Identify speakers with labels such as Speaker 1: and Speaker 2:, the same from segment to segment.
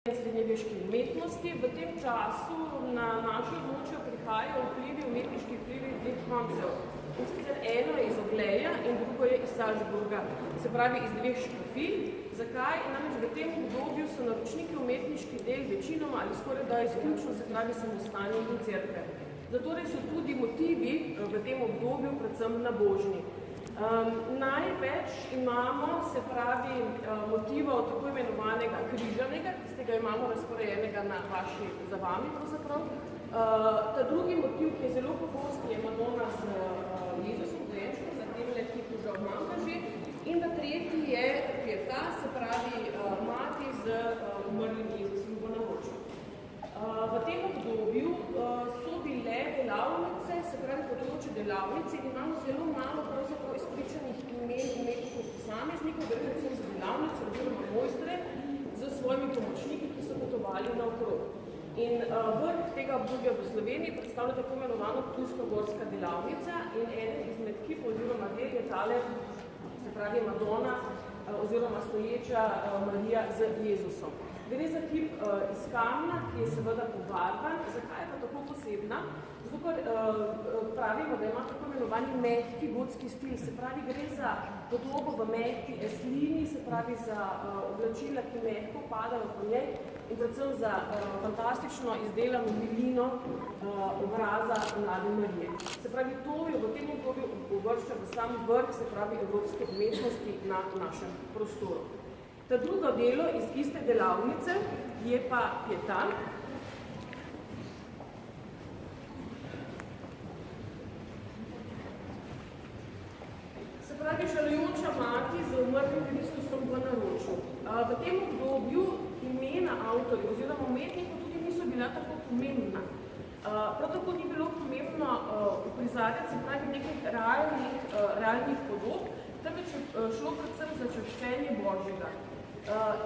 Speaker 1: srednjeveški umetnosti. V tem času na našo območje prihajajo vplivi, umetniški vplivi dveh koncev. In sicer eno je iz Ogleja in drugo je iz Salzburga, se pravi iz dveh škofij. Zakaj? Namreč v tem obdobju so naročniki umetniških del večinoma ali skoraj da izključno, se pravi samostanje in cerkve. Zatorej so tudi motivi v tem obdobju predvsem nabožni. Največ imamo, se pravi, motivov tako imenovanega križanega, tistega imamo razporejenega za vami pravzaprav. Ta drugi motiv, ki je zelo pogost, je Madonna z Jezusom, dojenčkom, za temle, ki žal manjka že. In ta tretji je Pieta, se pravi mati z umrlim Jezusom v naročju. V tem obdobju so bile delavnice, se pravi področje delavnice, in imamo zelo malo pravzaprav izpričanih imen umetnikov posameznikov, gre predvsem za delavnice oziroma mojstre z svojimi pomočniki, ki so potovali naokrog. In vrh tega obdobja v Sloveniji predstavlja tako imenovano Ptujsko-gorska delavnica in eden izmed kipov oziroma del je tale, se pravi Madonna oziroma stoječa Marija z Jezusom. Gre za kip iz kamna, ki je seveda pobarvan. Zakaj je pa tako posebna? Zato, ker pravimo, da ima tako imenovani mehki gotski stil, se pravi, gre za podobo v mehki eslini, se pravi za oblačila, ki mehko padajo po njej in predvsem za fantastično izdelano milino obraza mlade Marije. Se pravi, to jo v tem obdobju uvršča v sam vrh, se pravi, evropske umetnosti na našem prostoru. Ta drugo delo iz iste delavnice je pa Pieta. Se pravi, žalujoča mati z umrlim Kristusom v naročju. V tem obdobju imena avtorjev oziroma umetnikov tudi niso bila tako pomembna. Prav tako ni bilo pomembno uprizarjati, se pravi, nekaj realnih podob, temveč šlo predvsem za čaščenje Božjega.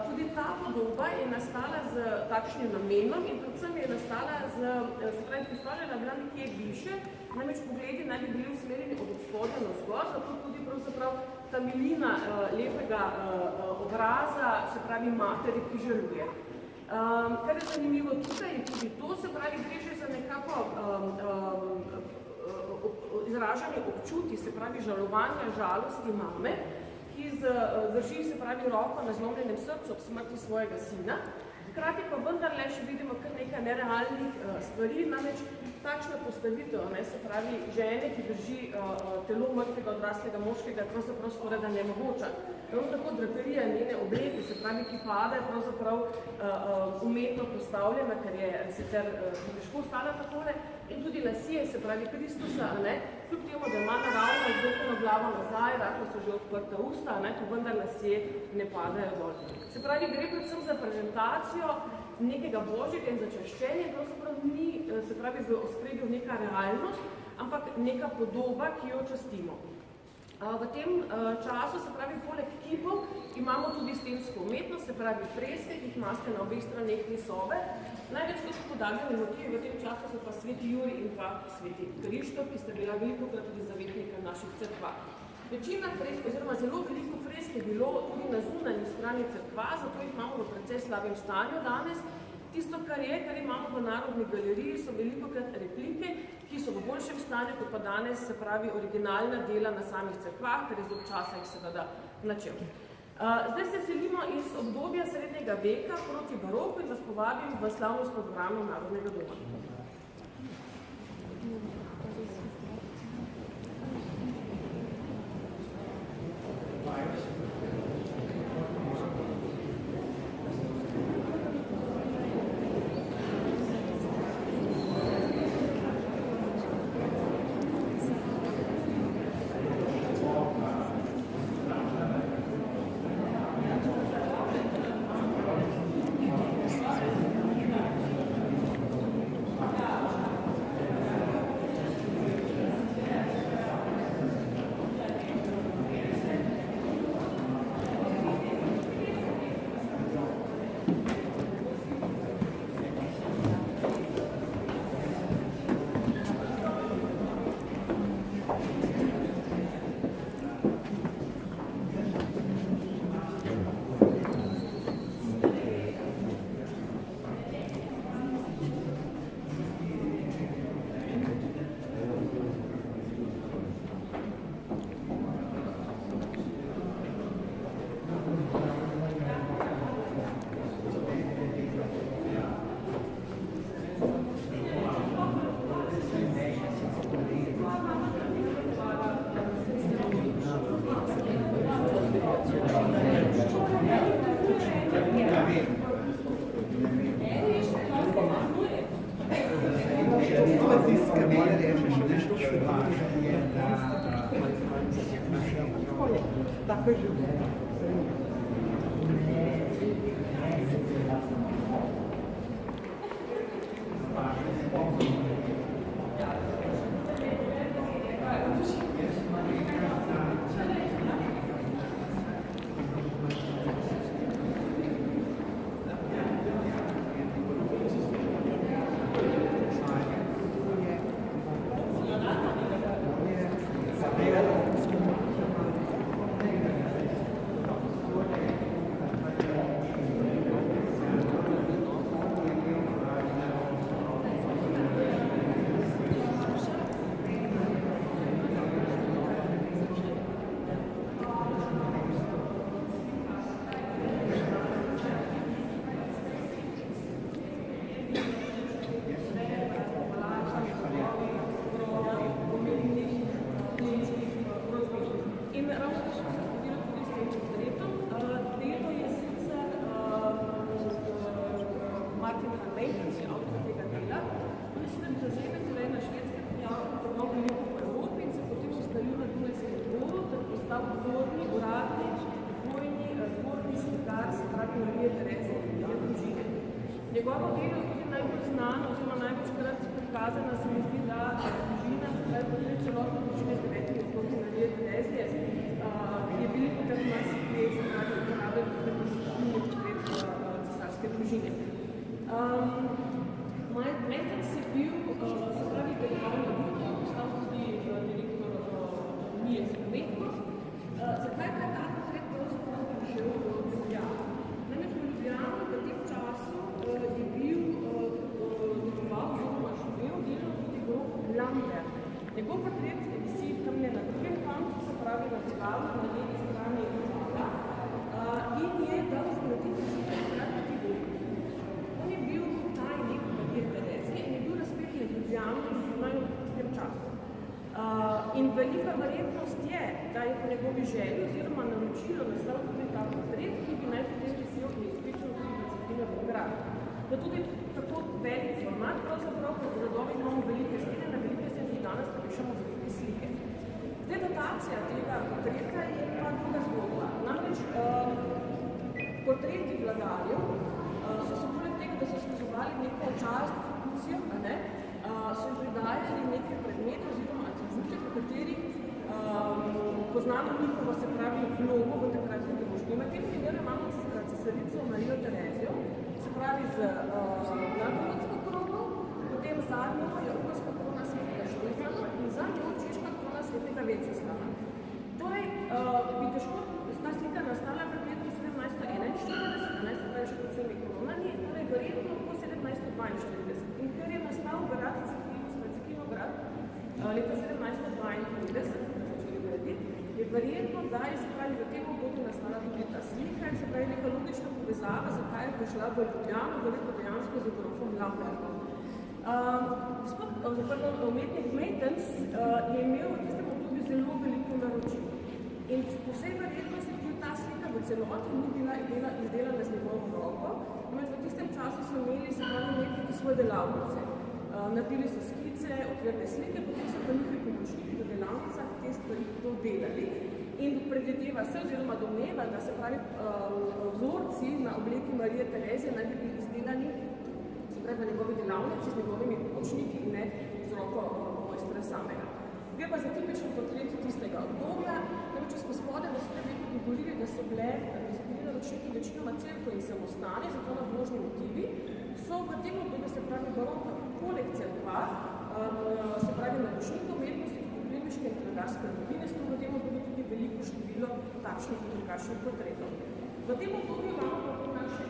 Speaker 1: Tudi ta podoba je nastala z takšnim namenom in predvsem je nastala se pravi, postavljena bila nekje više, namreč pogledi naj bi bili usmerjeni od spodnja navzgor, zato tudi pravzaprav ta milina lepega obraza, se pravi materi, ki žaluje. Kar je zanimivo tukaj je tudi to, se pravi, gre že za nekako izražanje občuti, se pravi žalovanja, žalosti mame, ki zdrži, se pravi, roko na zlomljenem srcu ob smrti svojega sina. Hkrati pa vendarle še vidimo kar nekaj nerealnih stvari, namreč takšna postavitev, se pravi, žene, ki drži telo mrtvega odraslega moškega, pravzaprav skoraj da nemogoča. Ravno tako draperija njene obleke, se pravi, ki pada, je pravzaprav umetno postavljena, ker je sicer težko ostala takole, in tudi lasje, se pravi Kristusa, kljub temu, da ima naravno izdokljeno glavo nazaj, rahlo so že odprta usta, ko vendar lasje ne padajo dol. Se pravi, gre predvsem za prezentacijo nekega Božjega in za čaščenje, pravzaprav ni, se pravi, v ospredju neka realnost, ampak neka podoba, ki jo častimo. V tem času, se pravi, poleg kipov imamo tudi stensko umetnost, se pravi freske, ki jih imate na obeh straneh te sobe. Največ kot podagljeni motivi v tem času so pa sveti Jurij in pa sveti Krištof, ki sta bila velikokrat tudi zavetnika naših cerkva. Večina fresk, oziroma zelo veliko fresk je bilo tudi na zunanji strani cerkva, zato jih imamo v precej slabem stanju danes. Tisto, kar imamo v Narodni galeriji, so velikokrat replike, ki so v boljšem stanju, kot pa danes, se pravi, originalna dela na samih cerkvah, ker je z občasa jih seveda načel. Zdaj se selimo iz obdobja srednjega veka proti baroku in vas povabim v slavnostno dvorano Narodnega doma.
Speaker 2: Tako je življenje.
Speaker 1: Njegovo delo je tudi najbolj znano, oziroma največkrat prikazana se mi zdi, da družina, se pravi potem celotno družine z 9 odstotki Marije Terezije, ki je bili potem marsikje, se pravi, uporabljen v reprezentativni portret cesarske družine. Metens je bil, se pravi, deloval na Ljubljani, postal tudi direktor Unije za umetnost. Zakaj pa je ta portret pravzaprav prišel v Ljubljano? Namreč v Ljubljano v tem času je bil deloval oziroma živel delno tudi grof Lambert. Njegov portret visi tamle na drugem koncu, se pravi na Cevalu, na levi strani Cevala, in je dal zgraditi takrat tudi Ljubljano. On je bil tajnik Marije Terezije in je bil razpet med Ljubljano in Dunaju v tem času. In velika verjetnost je, da je po njegovi želji oziroma naročilo nastal tudi ta portret, ki bi naj potem visel in izpričal tudi v Cetina Beograda. Da tudi tako velik format, pravzaprav po gradovih imamo velike stene, na velike stene tudi danes pišemo velike slike. Zdaj, datacija tega portreta je pa druga zgodba. Namreč portreti vladarjev so se poleg tega, da so skazovali neko čast, funkcijo, so jim pridajali nekaj predmetov oziroma atribute, po katerih poznamo njihovo, se pravi, vlogo v takratni družbi. Na tem primeru imamo cesarico Marijo Terezijo, se pravi z nadvorodsko krono, potem zadnjo je ugarska krona svetega Štefana in zadnjo češka krona svetega Venceslava. Torej, bi težko ta slika nastala pred letom 1741, se pravi še pod vsemi kronami, torej verjetno po 1742. In ker je nastal grad Cekinograd leta 1752, začeli graditi, je verjetno, da je se pravi v tem obdobju nastala tudi ta slika in se pravi neka logična povezava, zakaj je prišla v Ljubljano, veliko dejansko z grofom Lambertom. Umetnik Metens je imel v tistem obdobju zelo veliko naročil. In po vsej verjetnosti tudi ta slika v celoti ni bila izdelana z njegovo roko, namreč v tistem času so imeli se pravi umetniki svoje delavnice. Naredili so skice, okvirne slike, potem so pa njihovi pomočniki v delavnicah te stvari dodelali. In predvideva se oziroma domneva, da se pravi vzorci na obleki Marije Terezije naj bi bili izdelani se pravi v njegovi delavnici z njegovimi pomočniki in ne z roko mojstra samega. Gre pa za tipičen portret tistega obdobja, namreč če smo spodaj na svoje govorili, da so bili naročniki večinoma cerkve in samostane, zato na božni motivi, so v tem obdobju se pravi baroka poleg cerkva, se pravi naročnikov umetnosti, plemiške in tragarske rodine, so v tem obdobju tudi veliko število takšnih in drugačnih portretov. V tem obdobju imamo pa naše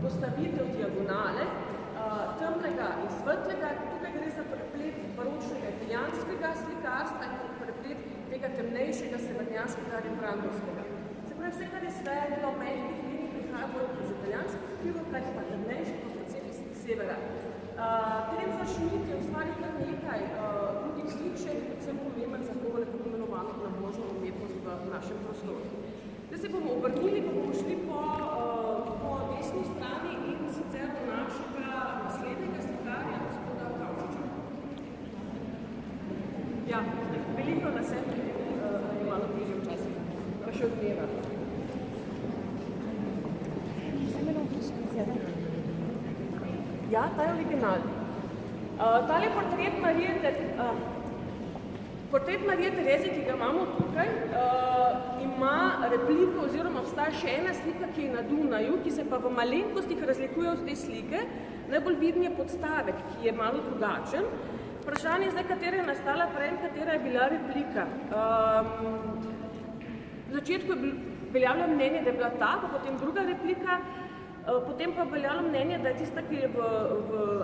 Speaker 1: postavitev diagonale, temnega in svetlega, tukaj gre za preplet baročnega italijanskega slikarstva in preplet tega temnejšega severnjaškega rembrandtovskega. Se pravi, vse, kar je svetlo, mehkih linij, prihaja bolj iz italijanskih vplivov, kaj pa temnejši, kot predvsem iz severa. Teresa Schmidt je ustvaril kar nekaj drugih slik, še je predvsem pomemben za to tako imenovano nabožno umetnost v našem prostoru. Zdaj se bomo obrnili, pa bomo šli po desni strani in sicer do našega naslednjega slikarja, gospoda Kavčiča. Ja, veliko na sebi je malo bližje včasih, pa še odmeva. Ja, ta je original. Tale portret Marije Terezije, ki ga imamo tukaj, ima repliko oziroma obstaja še ena slika, ki je na Dunaju, ki se pa v malenkostih razlikuje od te slike. Najbolj viden je podstavek, ki je malo drugačen. Vprašanje je zdaj, katera je nastala prej in katera je bila replika. V začetku je veljalo mnenje, da je bila ta, pa potem druga replika. Potem pa veljalo mnenje, da je tista, ki je v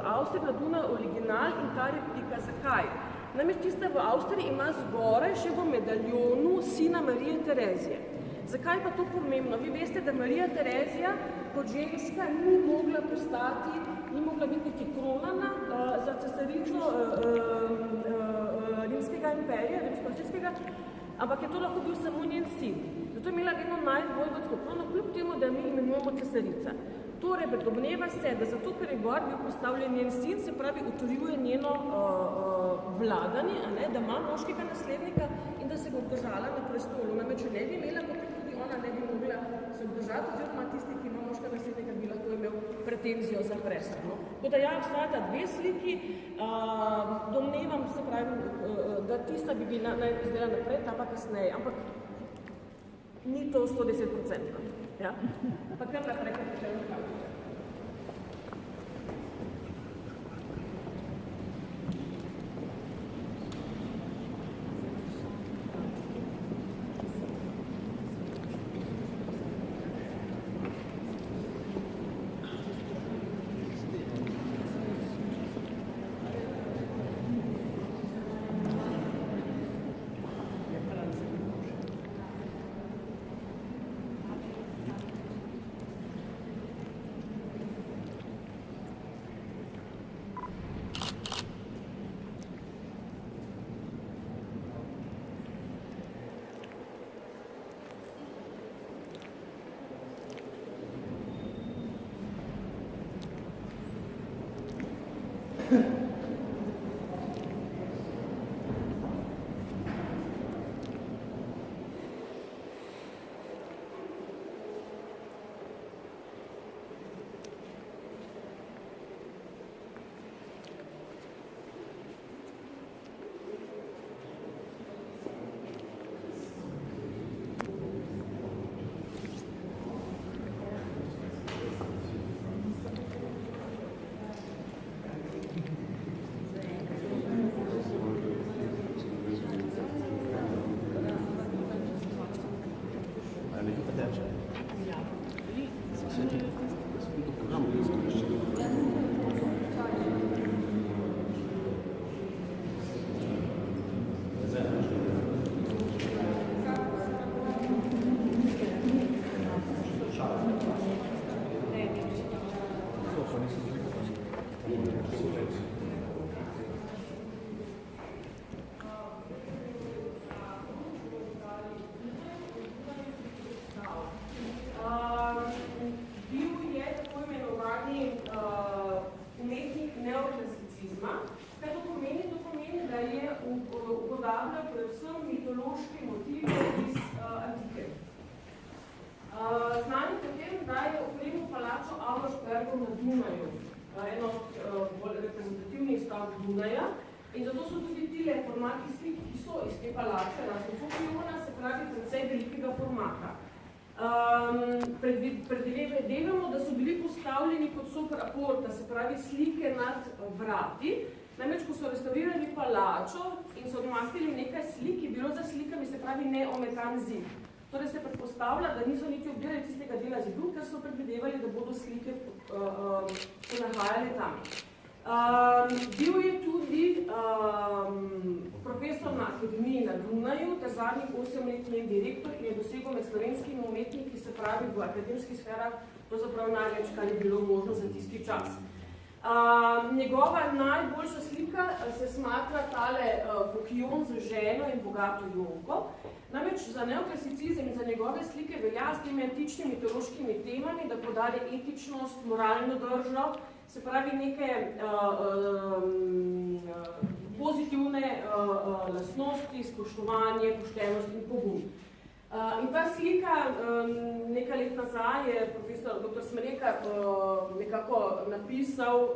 Speaker 1: Avstriji na Dunaju original in ta replika. Zakaj? Namreč tista v Avstriji ima zgoraj še v medaljonu sina Marije Terezije. Zakaj pa to pomembno? Vi veste, da Marija Terezija kot ženska ni mogla biti kronana za cesarico rimskega imperija, rimsko-avstrijskega, ampak je to lahko bil samo njen sin. Zato je imela vedno vojvodsko krono, kljub temu, da mi imenujemo cesarica. Torej, domneva se, da zato, ker je gor bil postavljen njen sin, se pravi, utrjuje njeno vladanje, da ima moškega naslednika in da se bo obdržala na prestolu. Namreč, če ne bi imela, potem tudi ona ne bi mogla se obdržati, oziroma tisti, ki ima moškega naslednika, bi lahko imel pretenzijo za prestol. Tako da ja, obstajata dve sliki, domnevam, se pravi, da tista bi bila izdelana naprej, ta pa kasneje, ampak ni to 110%. Ja? Pa kar naprej, kar počelim Kavčiča. Eno od bolj reprezentativnih stavb Dunaja in zato so tudi tile formati slik, ki so iz te palače, Fokiona, se pravi precej velikega formata. Predvidevamo, da so bili postavljeni kot sopraporta, se pravi slike nad vrati. Namreč, ko so restaurirali palačo in so odmaknili nekaj slik, je bilo za slikami, se pravi, neometan zid. Torej se predpostavlja, da niso niti obdelali tistega dela zidu, ker so predvidevali, da bodo slike ponahajali tam. Bil je tudi profesor na akademiji na Dunaju, ter zadnjih 8 let njen direktor in je dosegel med slovenskimi umetniki, se pravi v akademskih sferah, pravzaprav največ, kar je bilo možno za tisti čas. Njegova najboljša slika se smatra tale Fukijong z ženo in bogato Jonko. Namreč za neoklasicizem in za njegove slike velja s temi antičnimi mitološkimi temami, da podarja etičnost, moralno držo, se pravi neke pozitivne lastnosti, spoštovanje, poštenost in pogum. In ta slika, nekaj let nazaj je profesor dr. Smreka nekako napisal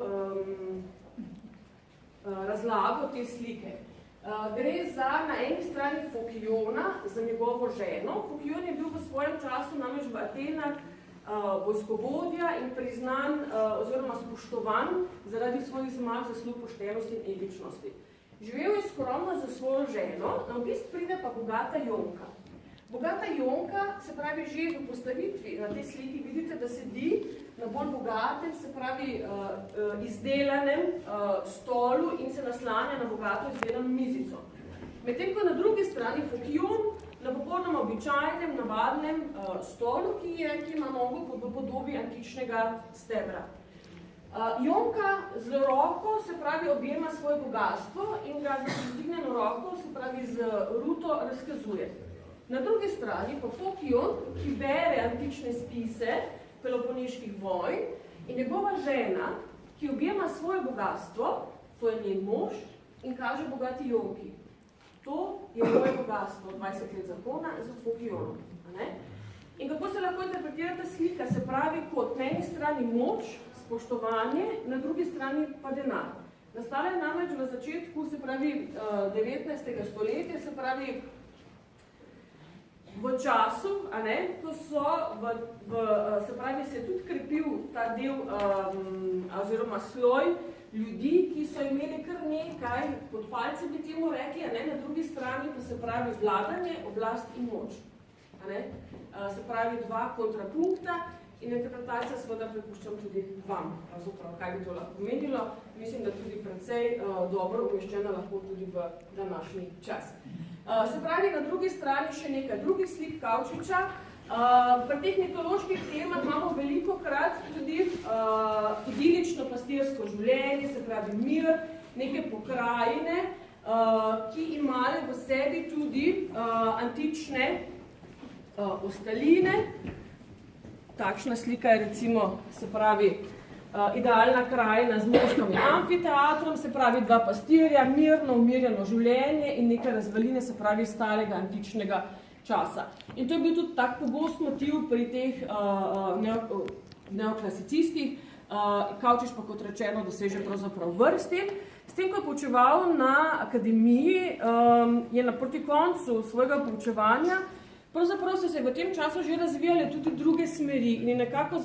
Speaker 1: razlago te slike. Gre za na eni strani Fukijona, za njegovo ženo. Fukijon je bil v svojem času namreč v Atenah vojskovodja in priznan oziroma spoštovan zaradi svojih zmag, zaslug, poštenosti in etičnosti. Živel je skromno za svojo ženo, na obisk pride pa bogata Jonka. Bogata Jonka, se pravi, že v postavitvi na tej sliki vidite, da sedi na bolj bogatem, se pravi, izdelanem stolu in se naslanja na bogato izdelano mizico. Medtem ko na drugi strani Fukijon na popolnoma običajnem, navadnem stolu, ki ima nogo v podobi antičnega stebra. Jonka z roko, se pravi, objema svoje bogatstvo in ga z izdignjeno roko, se pravi, z ruto razkazuje. Na drugi strani pa Fukijon, ki bere antične spise Peloponiških vojn, in njegova žena, ki objema svoje bogatstvo, to je njen mož, in kaže bogati Jonki. To je moje bogatstvo, 20 let zakona, za Fukijonom. In kako se lahko interpretira ta slika? Se pravi, kot na eni strani moč, spoštovanje, na drugi strani pa denar. Nastala je namreč v začetku, se pravi, 19. stoletja, se pravi, v času, ko so, se pravi, se je tudi krepil ta del oziroma sloj ljudi, ki so imeli kar nekaj, pod palce bi temu rekli, na drugi strani pa se pravi vladanje, oblast in moč. Se pravi, dva kontrapunkta in interpretacija seveda prepuščam tudi vam, kaj bi to lahko pomenilo. Mislim, da tudi precej dobro umeščena lahko tudi v današnji čas. Se pravi, na drugi strani še nekaj drugih slik Kavčiča. Pri teh mitoloških temah imamo veliko krat tudi idilično pastirsko življenje, se pravi mir, neke pokrajine, ki imajo v sebi tudi antične ostaline. Takšna slika je recimo, se pravi, idealna krajina z mostom in amfiteatrom, se pravi dva pastirja, mirno, umirjeno življenje in neke razvaline, se pravi starega antičnega časa. In to je bil tudi tak pogost motiv pri teh neoklasicistih. Kavčič pa, kot rečeno, doseže pravzaprav vrsti. S tem, ko je poučeval na akademiji, je proti koncu svojega poučevanja, pravzaprav so se v tem času že razvijale tudi druge smeri in nekako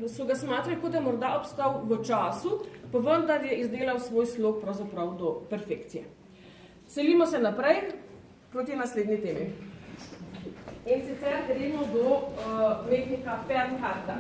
Speaker 1: so ga smatrali, kot da je morda obstal v času, pa vendar je izdelal svoj slog pravzaprav do perfekcije. Selimo se naprej proti naslednji temi. In sicer gremo do umetnika Bernharda.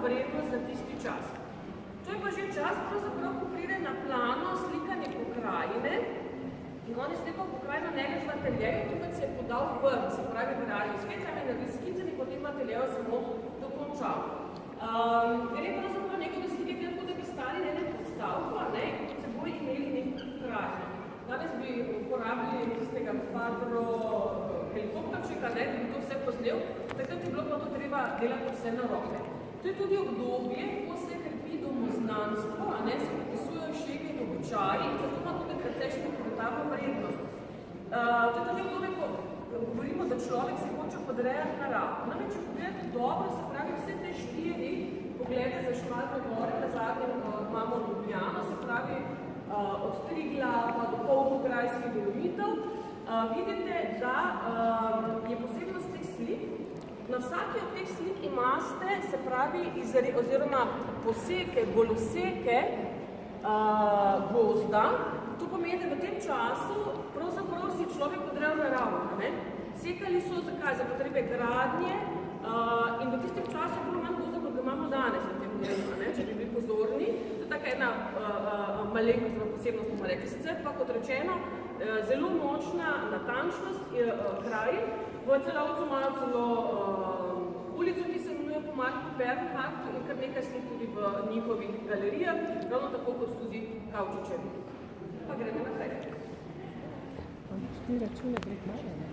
Speaker 1: vrednost za tisti čas. To je pa že čas, pravzaprav, ko pride na plano slikanje pokrajine. In on je slikal pokrajino ne več v ateljeju, tukaj se je podal ven, se pravi v realni svet, tam je naredil skice in potem v ateljeju samo dokončal. Gre pravzaprav njegove slike, tako da bi stali na enem predstavku, in kot se boji imeli neko pokrajino. Danes bi uporabili tistega Quadro helikopterčeka, da bi to vse posnel, takrat je bilo pa to treba delati vse na roke. To je tudi obdobje, ko se krepi domoznanstvo, se popisujejo šege in običaji in zato ima tudi precejšnjo dokumentarno vrednost. To je tudi obdobje, ko govorimo, da človek se hoče podrejati naravo. Namreč, če pogledate dobro, se pravi vse te 4 poglede za Šmartne gore, na zadnjem imamo Ljubljano, se pravi od Triglava do Polhograjskih Dolomitov, vidite, da je posebnost teh slik. Na vsaki od teh slik imate, se pravi, oziroma poseke, goloseke gozda. To pomeni, da v tem času pravzaprav si človek podrejal naravo. Sekali so zakaj? Za potrebe gradnje in v tistem času je bilo manj gozda, kot ga imamo danes na tem gremu, če bi bili pozorni. To je taka ena malenkost, posebnost, bomo rekli. Sicer pa, kot rečeno, zelo močna natančnost krajin. V Celovcu imajo celo ulico, ki se imenuje po Marku Bernhardtu in kar nekaj slik tudi v njihovih galerijah, ravno tako kot tudi Kavčičevi. Pa gremo naprej.
Speaker 2: Ti račune prekmale, ne?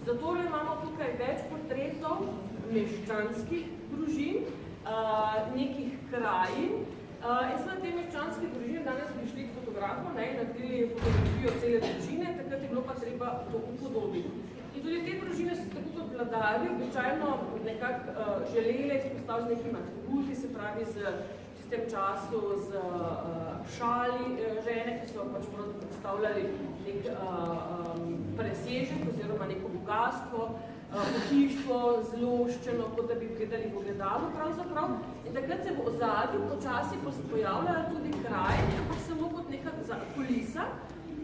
Speaker 1: Zatorej imamo tukaj več portretov meščanskih družin, nekih krajin. In seveda te meščanske družine danes prišli k fotografu, naredili fotografijo cele družine, takrat je bilo pa treba to upodobiti. In tudi te družine so tako kot vladarji običajno nekako želeli izpostaviti z nekimi atributi, se pravi v tistem času z šali žene, ki so pač predstavljali nek presežek oziroma neko bogatstvo, pohištvo, zloščeno, kot da bi gledali v ogledalu pravzaprav. In takrat se v ozadju počasi pojavljajo tudi krajine, ampak samo kot neka kulisa.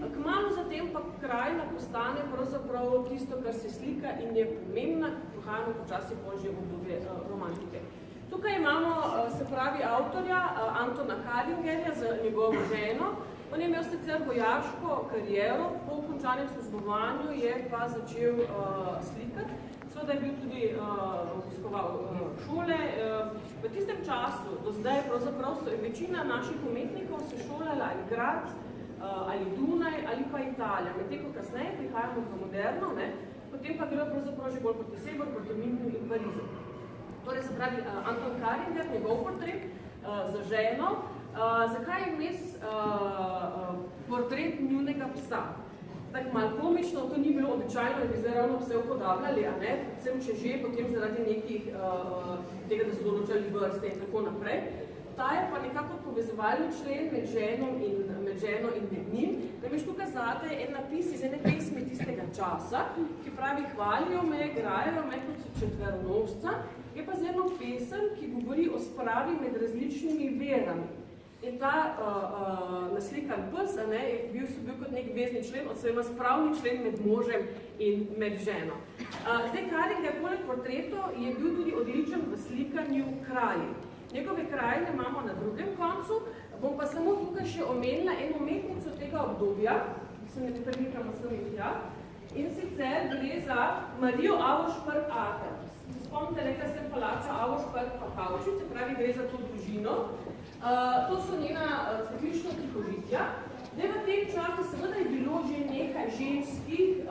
Speaker 1: Kmalu zatem pa krajina postane pravzaprav tisto, kar se slika in je pomembna, pohajamo počasi božje v obdobje romantike. Tukaj imamo, se pravi, avtorja Antona Karingerja z njegovo ženo. On je imel sicer vojaško kariero, po končanem službovanju je pa začel slikati. Seveda je bil tudi obiskoval šole. V tistem času, do zdaj, pravzaprav so večina naših umetnikov se šolala ali Graz, ali Dunaj, ali pa Italija. Medtem ko kasneje prihajamo v moderno, potem pa gre pravzaprav že bolj proti Sever, proti Münchnu in Parizu. Torej, se pravi, Anton Karinger, njegov portret za ženo. Zakaj je vmes portret njunega psa? tako malo komično, to ni bilo običajno, da bi zdaj ravno vse upodabljali, a ne? Predvsem, če že, potem zaradi nekih tega, da so določali vrste in tako naprej. Ta je pa nekako povezovalni člen med ženo in med njim. Namreč tukaj zate je en napis iz ene pesmi tistega časa, ki pravi, hvalijo me, grajajo me kot četveronožca, je pa z eno pesem, ki govori o spravi med različnimi verami. In ta naslikan pes je bil kot nek vezni člen, odsebno spravni člen med možem in med ženo. Zdaj, Karinger, poleg portretov, je bil tudi odličen v slikanju krajin. Njegove krajine imamo na drugem koncu, bom pa samo tukaj še omenila eno umetnico tega obdobja, ki se ne premikamo sem in tja, in sicer gre za Marijo Auersperg-Adams. Spomnite, nekaj sem palača Auersperg-Pakaučič, se pravi, gre za to družino. To so njena cvetlična tihožitja. Zdaj, v tem času seveda je bilo že nekaj ženskih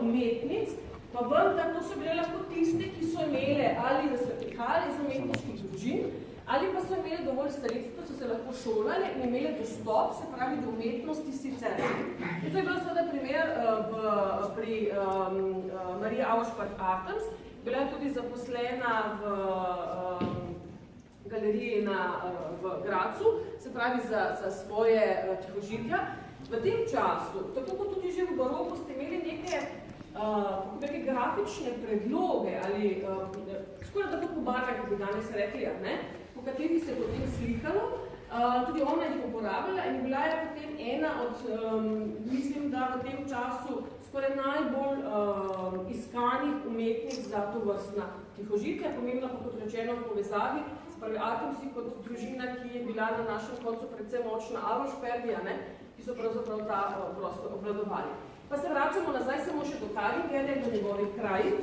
Speaker 1: umetnic, pa vendar to so bile lahko tiste, ki so imele ali da so prihajali iz umetniških družin, ali pa so imeli dovolj sredstva, so se lahko šolali in imeli dostop, se pravi, do umetnosti sicer. In to je bilo seveda primer pri Mariji Auersperg-Adams. Bila je tudi zaposlena v galeriji v Gracu, se pravi za svoje tihožitja. V tem času, tako kot tudi že v baroku, ste imeli neke grafične predloge ali skoraj tako pobarvane, kot bi danes rekli, po katerih se je potem slikalo. Tudi ona jih uporabljala in bila je potem ena od, mislim, da v tem času skoraj najbolj iskanih umetnic za to vrstna tihožitja. Pomembno pa, kot rečeno, v povezavi s Adamsi kot družina, ki je bila na našem koncu predvsem močna Auerspergi, ki so pravzaprav ta prostor obvladovali. Pa se vračamo nazaj samo še do Karingerja, do njegovih krajin.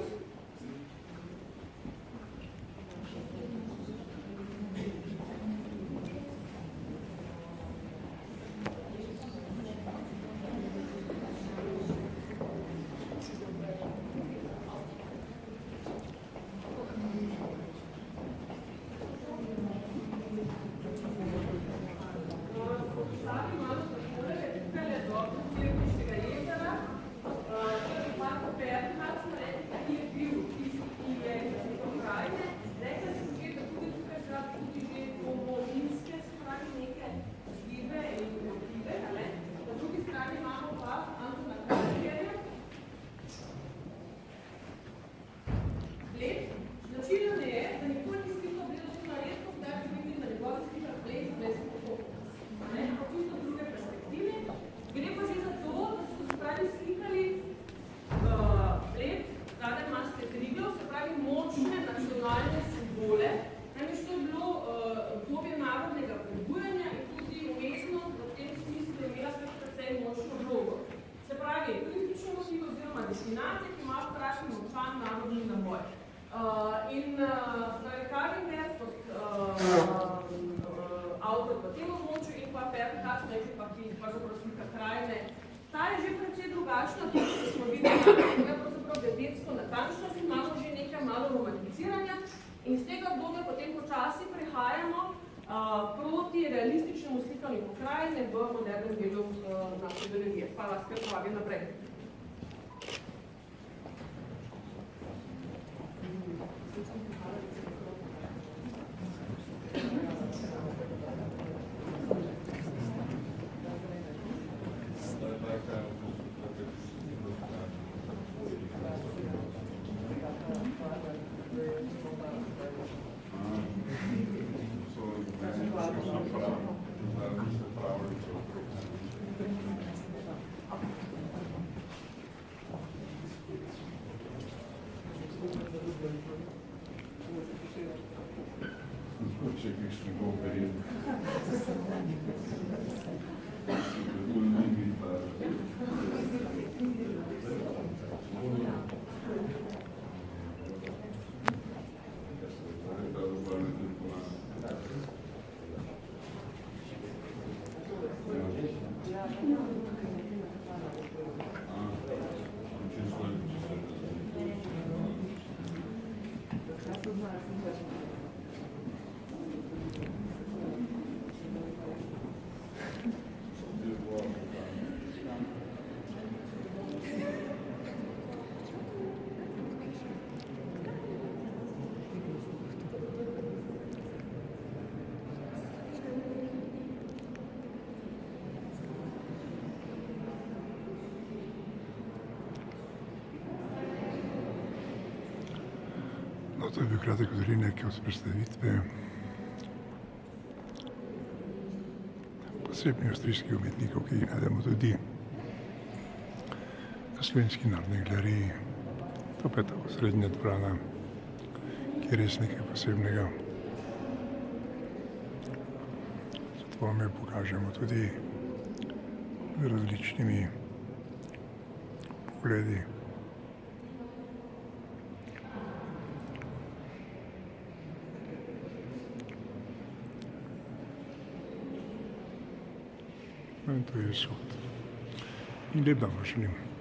Speaker 1: Proti realističnemu slikanju pokrajine v modernem delu naše galerije. Pa vas kar povabim naprej.
Speaker 3: To je bil kratek odrinek od predstavitve posebnih avstrijskih umetnikov, ki jih najdemo tudi na Slovenski narodni galeriji. To pa je tako srednja dvorana, ki je res nekaj posebnega. Zato vam jo pokažemo tudi z različnimi pogledi. In to je izhod. In lep dan vam želim.